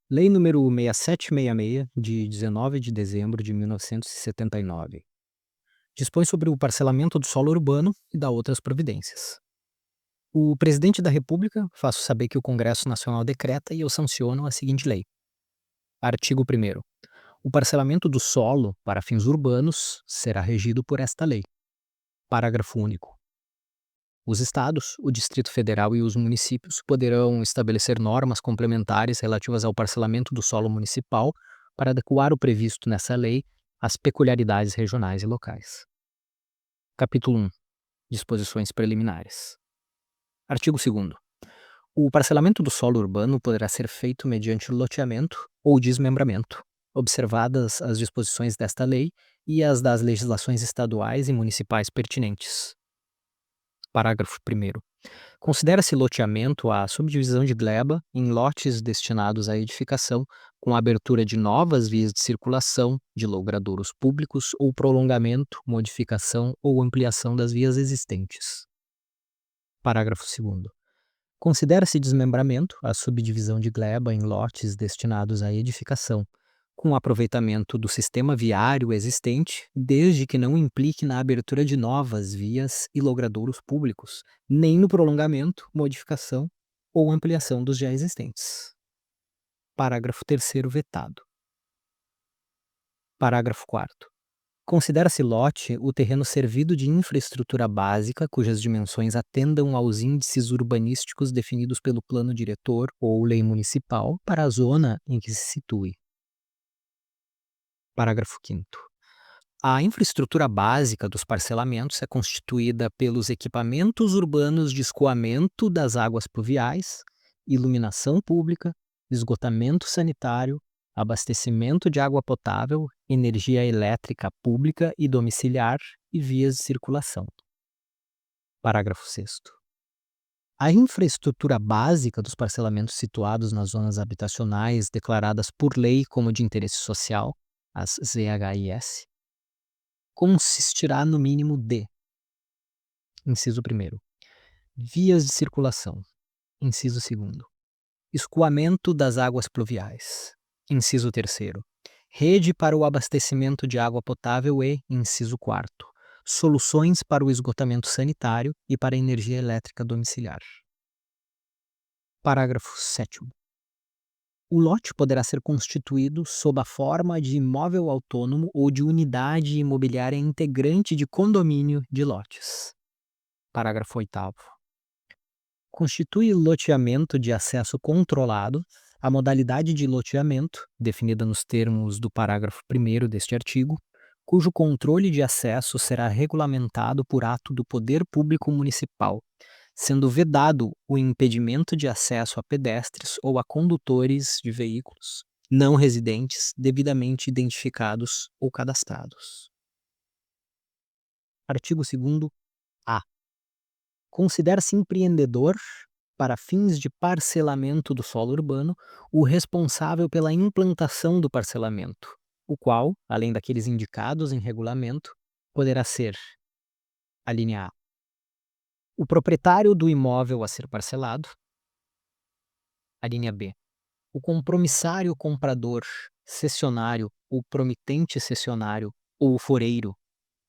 Lei número 6766, de 19 de dezembro de 1979. Dispõe sobre o parcelamento do solo urbano e dá outras providências. O presidente da República faço saber que o Congresso Nacional decreta e eu sanciono a seguinte lei. Artigo 1º. O parcelamento do solo para fins urbanos será regido por esta lei. Parágrafo único. Os estados, o Distrito Federal e os municípios poderão estabelecer normas complementares relativas ao parcelamento do solo municipal para adequar o previsto nessa lei às peculiaridades regionais e locais. Capítulo 1. Disposições preliminares. Artigo 2º. O parcelamento do solo urbano poderá ser feito mediante loteamento ou desmembramento, observadas as disposições desta lei e as das legislações estaduais e municipais pertinentes. Parágrafo 1º. Considera-se loteamento a subdivisão de gleba em lotes destinados à edificação, com a abertura de novas vias de circulação, de logradouros públicos ou prolongamento, modificação ou ampliação das vias existentes. Parágrafo 2º. Considera-se desmembramento a subdivisão de gleba em lotes destinados à edificação, com aproveitamento do sistema viário existente, desde que não implique na abertura de novas vias e logradouros públicos, nem no prolongamento, modificação ou ampliação dos já existentes. Parágrafo 3º vetado. Parágrafo 4º. Considera-se lote o terreno servido de infraestrutura básica cujas dimensões atendam aos índices urbanísticos definidos pelo plano diretor ou lei municipal para a zona em que se situe. Parágrafo 5º. A infraestrutura básica dos parcelamentos é constituída pelos equipamentos urbanos de escoamento das águas pluviais, iluminação pública, esgotamento sanitário, abastecimento de água potável, energia elétrica pública e domiciliar e vias de circulação. Parágrafo 6º. A infraestrutura básica dos parcelamentos situados nas zonas habitacionais declaradas por lei como de interesse social, as ZHIS, consistirá no mínimo de: inciso 1º, vias de circulação, inciso 2º, escoamento das águas pluviais, inciso 3º, rede para o abastecimento de água potável e, inciso 4º, soluções para o esgotamento sanitário e para a energia elétrica domiciliar. Parágrafo 7º. O lote poderá ser constituído sob a forma de imóvel autônomo ou de unidade imobiliária integrante de condomínio de lotes. Parágrafo 8º. Constitui loteamento de acesso controlado a modalidade de loteamento, definida nos termos do parágrafo 1º deste artigo, cujo controle de acesso será regulamentado por ato do Poder Público Municipal, sendo vedado o impedimento de acesso a pedestres ou a condutores de veículos não residentes devidamente identificados ou cadastrados. Artigo 2º-A. Considera-se empreendedor, para fins de parcelamento do solo urbano, o responsável pela implantação do parcelamento, o qual, além daqueles indicados em regulamento, poderá ser: a linha A, o proprietário do imóvel a ser parcelado; a linha B, o compromissário comprador, cessionário ou promitente cessionário ou o foreiro,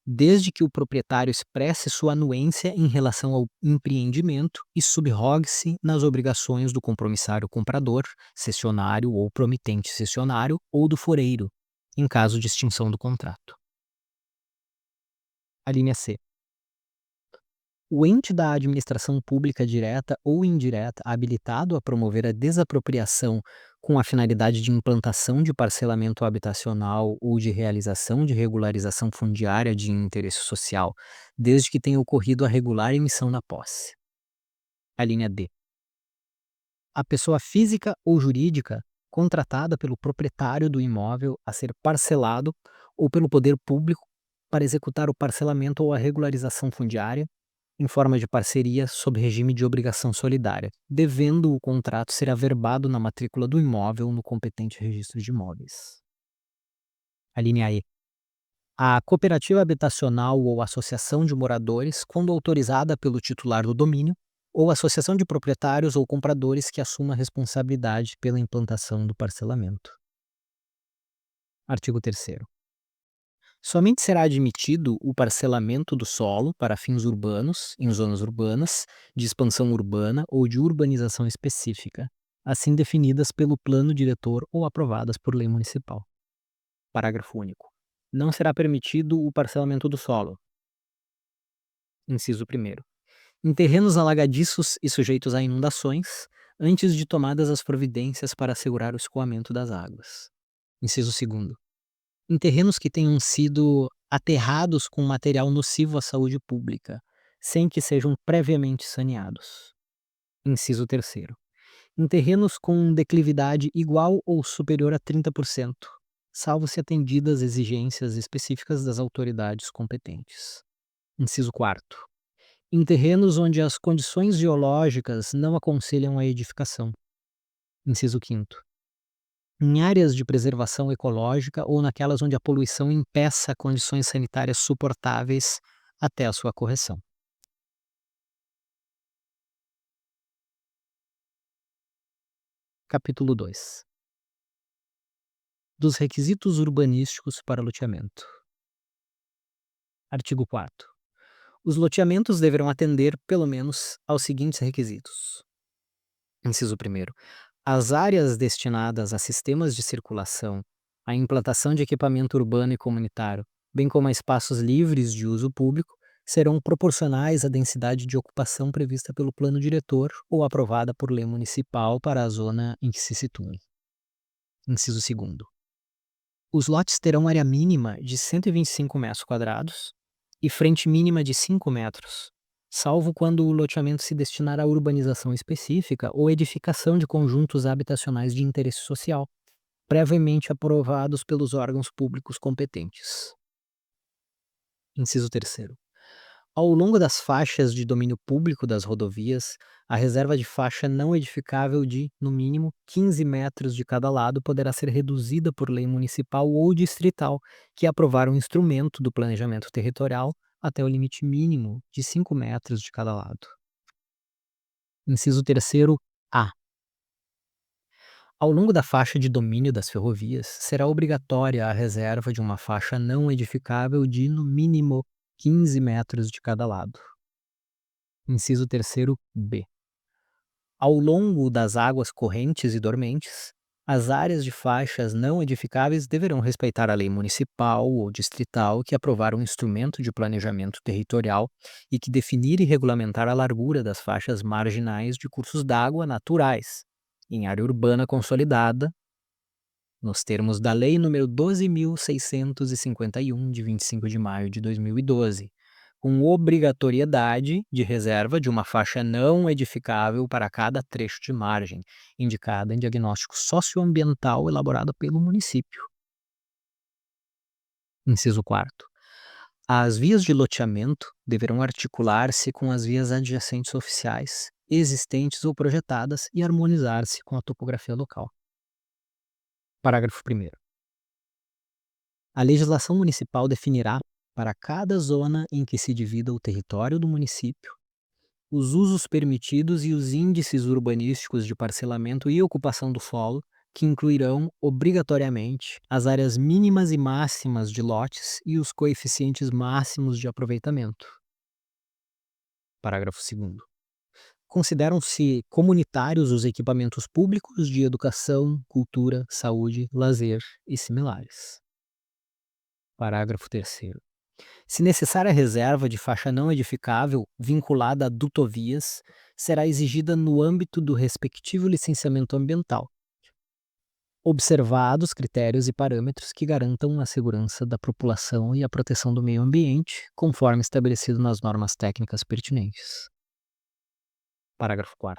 desde que o proprietário expresse sua anuência em relação ao empreendimento e subrogue-se nas obrigações do compromissário comprador, cessionário ou promitente cessionário ou do foreiro, em caso de extinção do contrato. A linha C, o ente da administração pública direta ou indireta habilitado a promover a desapropriação com a finalidade de implantação de parcelamento habitacional ou de realização de regularização fundiária de interesse social, desde que tenha ocorrido a regular emissão na posse. A linha D, a pessoa física ou jurídica contratada pelo proprietário do imóvel a ser parcelado ou pelo poder público para executar o parcelamento ou a regularização fundiária em forma de parceria sob regime de obrigação solidária, devendo o contrato ser averbado na matrícula do imóvel no competente registro de imóveis. A linha E, a cooperativa habitacional ou associação de moradores, quando autorizada pelo titular do domínio, ou associação de proprietários ou compradores que assuma a responsabilidade pela implantação do parcelamento. Artigo 3º. Somente será admitido o parcelamento do solo para fins urbanos, em zonas urbanas, de expansão urbana ou de urbanização específica, assim definidas pelo plano diretor ou aprovadas por lei municipal. Parágrafo único. Não será permitido o parcelamento do solo. Inciso 1º. Em terrenos alagadiços e sujeitos a inundações, antes de tomadas as providências para assegurar o escoamento das águas. Inciso 2º. Em terrenos que tenham sido aterrados com material nocivo à saúde pública, sem que sejam previamente saneados. Inciso 3º. Em terrenos com declividade igual ou superior a 30%, salvo se atendidas exigências específicas das autoridades competentes. Inciso 4º. Em terrenos onde as condições geológicas não aconselham a edificação. Inciso 5º. Em áreas de preservação ecológica ou naquelas onde a poluição impeça condições sanitárias suportáveis até a sua correção. Capítulo 2. Dos requisitos urbanísticos para loteamento. Artigo 4º. Os loteamentos deverão atender, pelo menos, aos seguintes requisitos. Inciso 1º. As áreas destinadas a sistemas de circulação, a implantação de equipamento urbano e comunitário, bem como a espaços livres de uso público, serão proporcionais à densidade de ocupação prevista pelo plano diretor ou aprovada por lei municipal para a zona em que se situem. Inciso 2º. Os lotes terão área mínima de 125 metros quadrados e frente mínima de 5 metros, salvo quando o loteamento se destinar a urbanização específica ou edificação de conjuntos habitacionais de interesse social, previamente aprovados pelos órgãos públicos competentes. Inciso 3º. Ao longo das faixas de domínio público das rodovias, a reserva de faixa não edificável de, no mínimo, 15 metros de cada lado poderá ser reduzida por lei municipal ou distrital, que aprovar um instrumento do planejamento territorial até o limite mínimo de 5 metros de cada lado. Inciso 3º. A. Ao longo da faixa de domínio das ferrovias, será obrigatória a reserva de uma faixa não edificável de, no mínimo, 15 metros de cada lado. Inciso 3º. B. Ao longo das águas correntes e dormentes, as áreas de faixas não edificáveis deverão respeitar a lei municipal ou distrital que aprovar um instrumento de planejamento territorial e que definir e regulamentar a largura das faixas marginais de cursos d'água naturais, em área urbana consolidada, nos termos da Lei nº 12.651, de 25 de maio de 2012, com obrigatoriedade de reserva de uma faixa não edificável para cada trecho de margem, indicada em diagnóstico socioambiental elaborado pelo município. Inciso 4º. As vias de loteamento deverão articular-se com as vias adjacentes oficiais, existentes ou projetadas e harmonizar-se com a topografia local. Parágrafo 1º. A legislação municipal definirá, para cada zona em que se divida o território do município, os usos permitidos e os índices urbanísticos de parcelamento e ocupação do solo, que incluirão, obrigatoriamente, as áreas mínimas e máximas de lotes e os coeficientes máximos de aproveitamento. Parágrafo 2º. Consideram-se comunitários os equipamentos públicos de educação, cultura, saúde, lazer e similares. Parágrafo 3º. Se necessária a reserva de faixa não edificável vinculada a dutovias, será exigida no âmbito do respectivo licenciamento ambiental, observados critérios e parâmetros que garantam a segurança da população e a proteção do meio ambiente, conforme estabelecido nas normas técnicas pertinentes. Parágrafo 4º.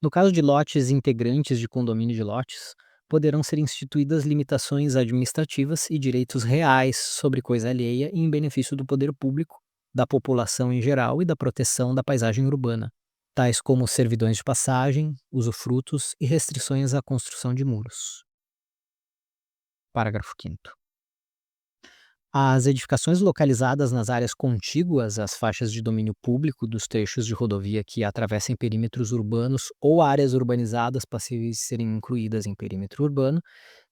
No caso de lotes integrantes de condomínio de lotes, poderão ser instituídas limitações administrativas e direitos reais sobre coisa alheia em benefício do poder público, da população em geral e da proteção da paisagem urbana, tais como servidões de passagem, usufrutos e restrições à construção de muros. Parágrafo 5º. As edificações localizadas nas áreas contíguas às faixas de domínio público dos trechos de rodovia que atravessem perímetros urbanos ou áreas urbanizadas passíveis de serem incluídas em perímetro urbano,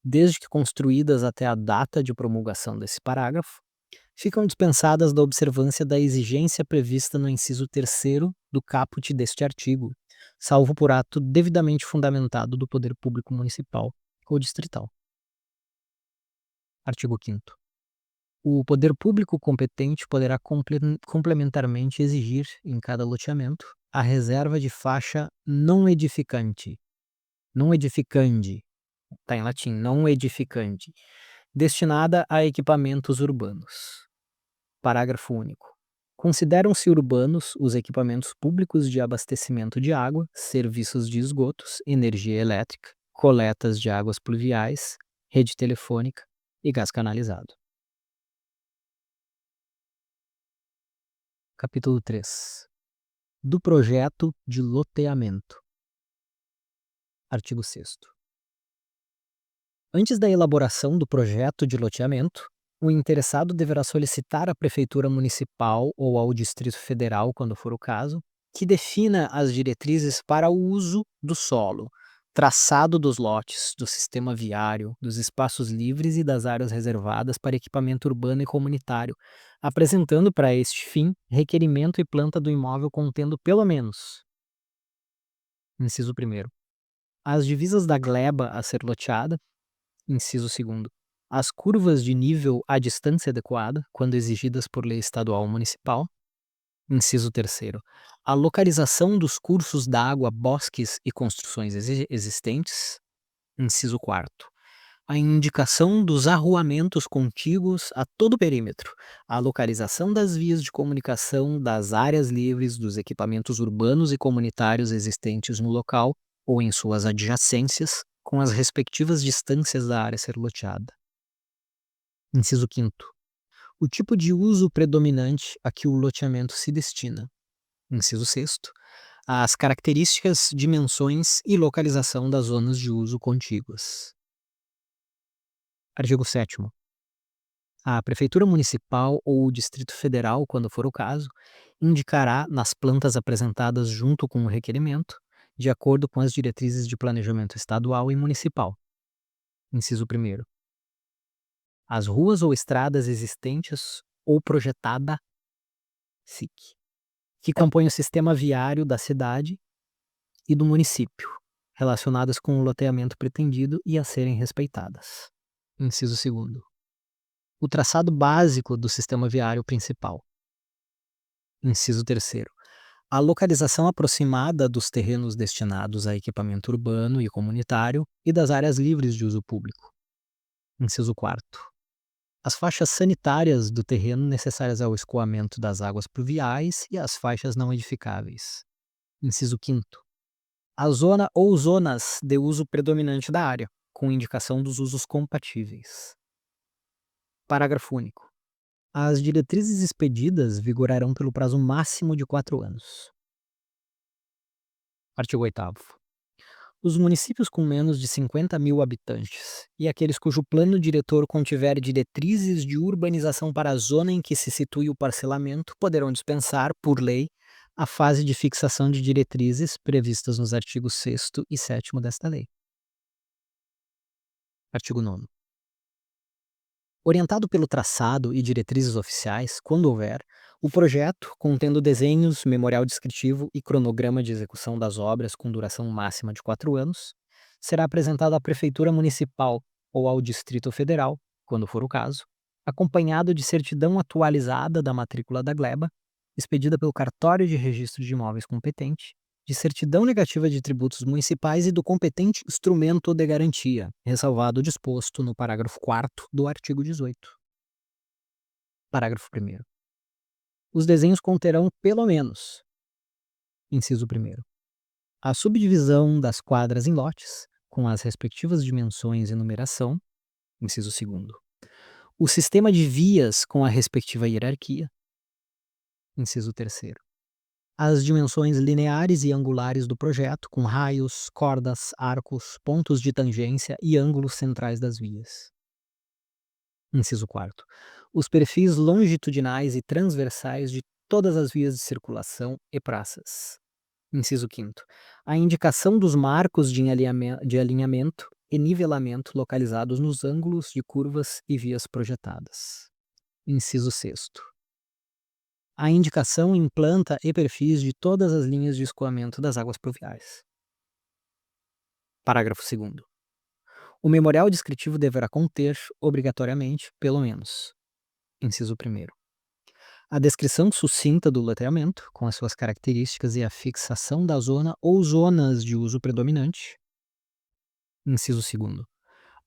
desde que construídas até a data de promulgação desse parágrafo, ficam dispensadas da observância da exigência prevista no inciso terceiro do caput deste artigo, salvo por ato devidamente fundamentado do poder público municipal ou distrital. Artigo 5º. O poder público competente poderá complementarmente exigir, em cada loteamento, a reserva de faixa não edificante, não edificandi, está em latim, não edificante, destinada a equipamentos urbanos. Parágrafo único. Consideram-se urbanos os equipamentos públicos de abastecimento de água, serviços de esgotos, energia elétrica, coletas de águas pluviais, rede telefônica e gás canalizado. Capítulo 3. Do projeto de loteamento. Artigo 6º. Antes da elaboração do projeto de loteamento, o interessado deverá solicitar à Prefeitura Municipal ou ao Distrito Federal, quando for o caso, que defina as diretrizes para o uso do solo, traçado dos lotes, do sistema viário, dos espaços livres e das áreas reservadas para equipamento urbano e comunitário, apresentando para este fim requerimento e planta do imóvel contendo pelo menos: inciso 1º, as divisas da gleba a ser loteada. Inciso 2º, as curvas de nível à distância adequada, quando exigidas por lei estadual ou municipal. Inciso 3º, a localização dos cursos d'água, bosques e construções existentes. Inciso 4º, a indicação dos arruamentos contíguos a todo o perímetro, a localização das vias de comunicação, das áreas livres, dos equipamentos urbanos e comunitários existentes no local ou em suas adjacências, com as respectivas distâncias da área a ser loteada. Inciso 5º, o tipo de uso predominante a que o loteamento se destina. Inciso 6º, as características, dimensões e localização das zonas de uso contíguas. Artigo 7º. A Prefeitura Municipal ou o Distrito Federal, quando for o caso, indicará nas plantas apresentadas junto com o requerimento, de acordo com as diretrizes de planejamento estadual e municipal. Inciso 1º, as ruas ou estradas existentes ou projetada SIC, que compõem o sistema viário da cidade e do município, relacionadas com o loteamento pretendido e a serem respeitadas. Inciso 2º, o traçado básico do sistema viário principal. Inciso 3º, a localização aproximada dos terrenos destinados a equipamento urbano e comunitário e das áreas livres de uso público. Inciso 4º, as faixas sanitárias do terreno necessárias ao escoamento das águas pluviais e as faixas não edificáveis. Inciso 5º, a zona ou zonas de uso predominante da área, com indicação dos usos compatíveis. Parágrafo único. As diretrizes expedidas vigorarão pelo prazo máximo de 4 anos. Artigo 8º. Os municípios com menos de 50.000 habitantes e aqueles cujo plano diretor contiver diretrizes de urbanização para a zona em que se situe o parcelamento poderão dispensar, por lei, a fase de fixação de diretrizes previstas nos artigos 6º e 7º desta lei. Artigo 9º. Orientado pelo traçado e diretrizes oficiais, quando houver, o projeto, contendo desenhos, memorial descritivo e cronograma de execução das obras com duração máxima de 4 anos, será apresentado à Prefeitura Municipal ou ao Distrito Federal, quando for o caso, acompanhado de certidão atualizada da matrícula da gleba, expedida pelo Cartório de Registro de Imóveis competente, de certidão negativa de tributos municipais e do competente instrumento de garantia, ressalvado o disposto no parágrafo 4º do artigo 18. Parágrafo 1º. Os desenhos conterão pelo menos: inciso 1º, a subdivisão das quadras em lotes, com as respectivas dimensões e numeração. Inciso 2º, o sistema de vias com a respectiva hierarquia. Inciso 3º, as dimensões lineares e angulares do projeto, com raios, cordas, arcos, pontos de tangência e ângulos centrais das vias. Inciso quarto, os perfis longitudinais e transversais de todas as vias de circulação e praças. Inciso quinto, a indicação dos marcos de alinhamento e nivelamento localizados nos ângulos de curvas e vias projetadas. Inciso sexto, a indicação em planta e perfis de todas as linhas de escoamento das águas pluviais. Parágrafo segundo, o memorial descritivo deverá conter, obrigatoriamente, pelo menos: inciso primeiro, a descrição sucinta do loteamento, com as suas características e a fixação da zona ou zonas de uso predominante. Inciso segundo,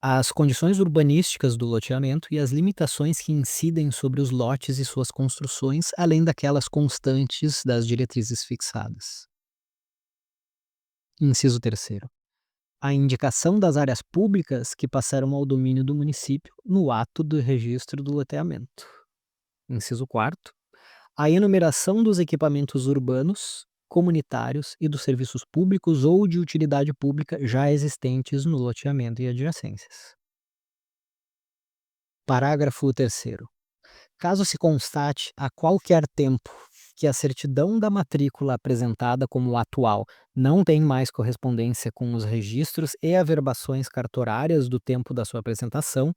as condições urbanísticas do loteamento e as limitações que incidem sobre os lotes e suas construções, além daquelas constantes das diretrizes fixadas. Inciso terceiro, a indicação das áreas públicas que passarão ao domínio do município no ato do registro do loteamento. Inciso quarto, a enumeração dos equipamentos urbanos, comunitários e dos serviços públicos ou de utilidade pública já existentes no loteamento e adjacências. Parágrafo terceiro, caso se constate a qualquer tempo que a certidão da matrícula apresentada como atual não tem mais correspondência com os registros e averbações cartorárias do tempo da sua apresentação,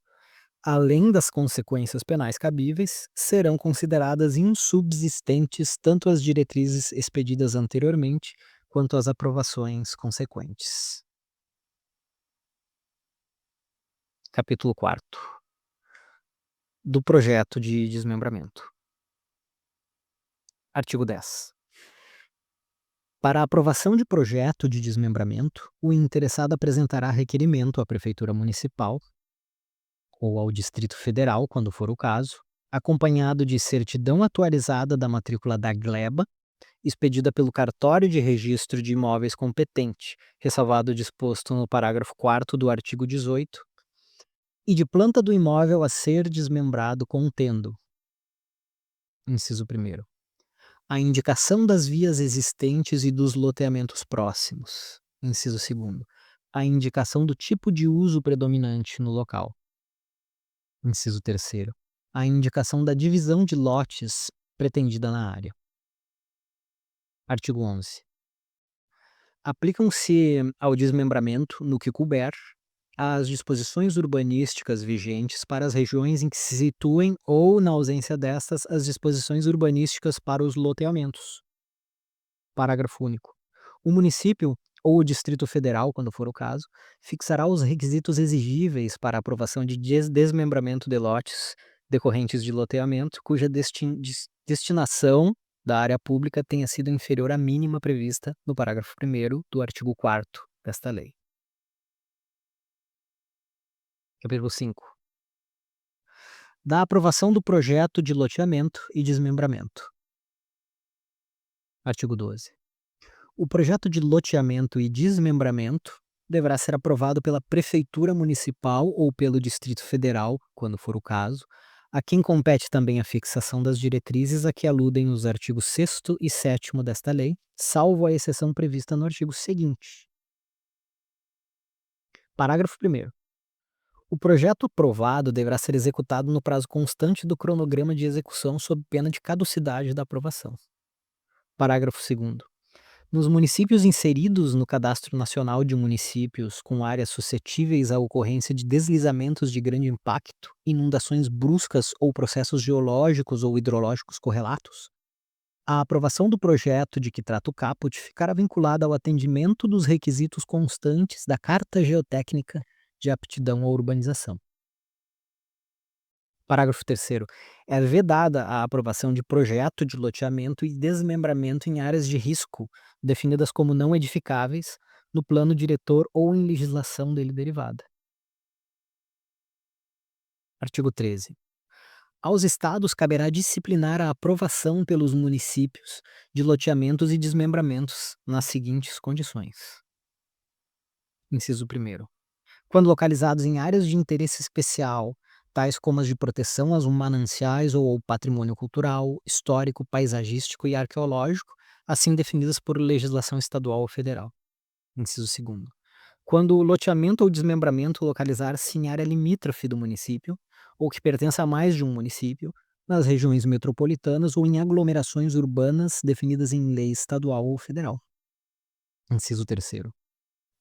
além das consequências penais cabíveis, serão consideradas insubsistentes tanto as diretrizes expedidas anteriormente quanto as aprovações consequentes. Capítulo 4 do projeto de desmembramento. Artigo 10. Para a aprovação de projeto de desmembramento, o interessado apresentará requerimento à Prefeitura Municipal ou ao Distrito Federal, quando for o caso, acompanhado de certidão atualizada da matrícula da gleba, expedida pelo cartório de registro de imóveis competente, ressalvado o disposto no parágrafo 4º do artigo 18, e de planta do imóvel a ser desmembrado contendo: inciso 1º, a indicação das vias existentes e dos loteamentos próximos. Inciso 2º, a indicação do tipo de uso predominante no local. Inciso 3º, a indicação da divisão de lotes pretendida na área. Artigo 11. Aplicam-se ao desmembramento, no que couber, as disposições urbanísticas vigentes para as regiões em que se situem ou, na ausência destas, as disposições urbanísticas para os loteamentos. Parágrafo único. O município ou o Distrito Federal, quando for o caso, fixará os requisitos exigíveis para a aprovação de desmembramento de lotes decorrentes de loteamento cuja destinação da área pública tenha sido inferior à mínima prevista no parágrafo 1º do artigo 4º desta lei. Capítulo 5. Da aprovação do projeto de loteamento e desmembramento. Artigo 12. O projeto de loteamento e desmembramento deverá ser aprovado pela Prefeitura Municipal ou pelo Distrito Federal, quando for o caso, a quem compete também a fixação das diretrizes a que aludem os artigos 6º e 7º desta lei, salvo a exceção prevista no artigo seguinte. Parágrafo 1º. O projeto aprovado deverá ser executado no prazo constante do cronograma de execução sob pena de caducidade da aprovação. Parágrafo 2º. Nos municípios inseridos no Cadastro Nacional de Municípios com áreas suscetíveis à ocorrência de deslizamentos de grande impacto, inundações bruscas ou processos geológicos ou hidrológicos correlatos, a aprovação do projeto de que trata o caput ficará vinculada ao atendimento dos requisitos constantes da Carta Geotécnica de Aptidão à Urbanização. Parágrafo 3º. É vedada a aprovação de projeto de loteamento e desmembramento em áreas de risco, definidas como não edificáveis, no plano diretor ou em legislação dele derivada. Artigo 13. Aos estados caberá disciplinar a aprovação pelos municípios de loteamentos e desmembramentos nas seguintes condições. Inciso 1º. Quando localizados em áreas de interesse especial, tais como as de proteção aos mananciais ou ao patrimônio cultural, histórico, paisagístico e arqueológico, assim definidas por legislação estadual ou federal. Inciso 2º. Quando o loteamento ou desmembramento localizar-se em área limítrofe do município, ou que pertença a mais de um município, nas regiões metropolitanas ou em aglomerações urbanas definidas em lei estadual ou federal. Inciso terceiro.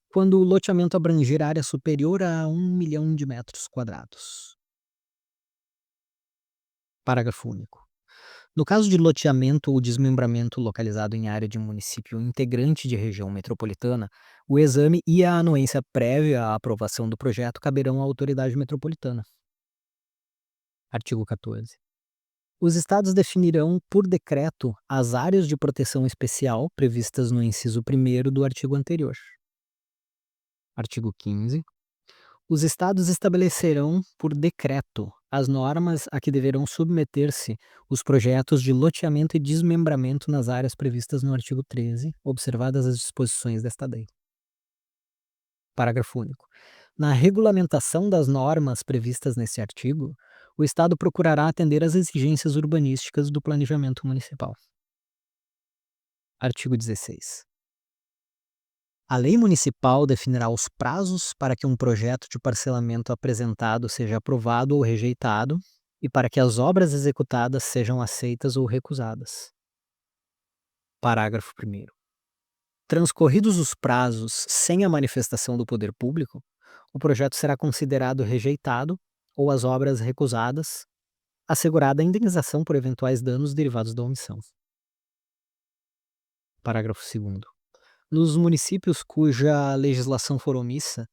Quando o loteamento abranger área superior a 1 milhão de metros quadrados. Parágrafo único. No caso de loteamento ou desmembramento localizado em área de município integrante de região metropolitana, o exame e a anuência prévia à aprovação do projeto caberão à autoridade metropolitana. Artigo 14. Os estados definirão por decreto as áreas de proteção especial previstas no inciso 1º do artigo anterior. Artigo 15. Os estados estabelecerão por decreto as normas a que deverão submeter-se os projetos de loteamento e desmembramento nas áreas previstas no artigo 13, observadas as disposições desta lei. Parágrafo único. Na regulamentação das normas previstas neste artigo, o Estado procurará atender às exigências urbanísticas do planejamento municipal. Artigo 16. A lei municipal definirá os prazos para que um projeto de parcelamento apresentado seja aprovado ou rejeitado e para que as obras executadas sejam aceitas ou recusadas. Parágrafo 1º. Transcorridos os prazos sem a manifestação do poder público, o projeto será considerado rejeitado ou as obras recusadas, assegurada a indenização por eventuais danos derivados da omissão. Parágrafo 2º. Nos municípios cuja legislação for omissa,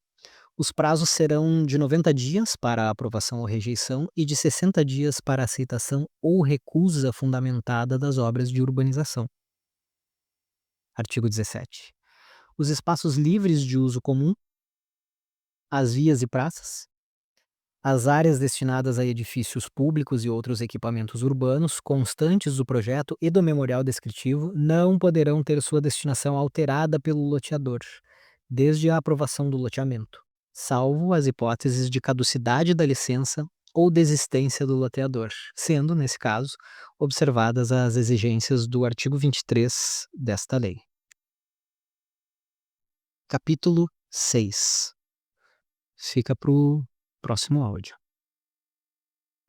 os prazos serão de 90 dias para a aprovação ou rejeição e de 60 dias para a aceitação ou recusa fundamentada das obras de urbanização. Artigo 17. Os espaços livres de uso comum, as vias e praças, as áreas destinadas a edifícios públicos e outros equipamentos urbanos constantes do projeto e do memorial descritivo não poderão ter sua destinação alterada pelo loteador, desde a aprovação do loteamento, salvo as hipóteses de caducidade da licença ou desistência do loteador, sendo, nesse caso, observadas as exigências do artigo 23 desta lei. Capítulo 6. Fica para o próximo áudio.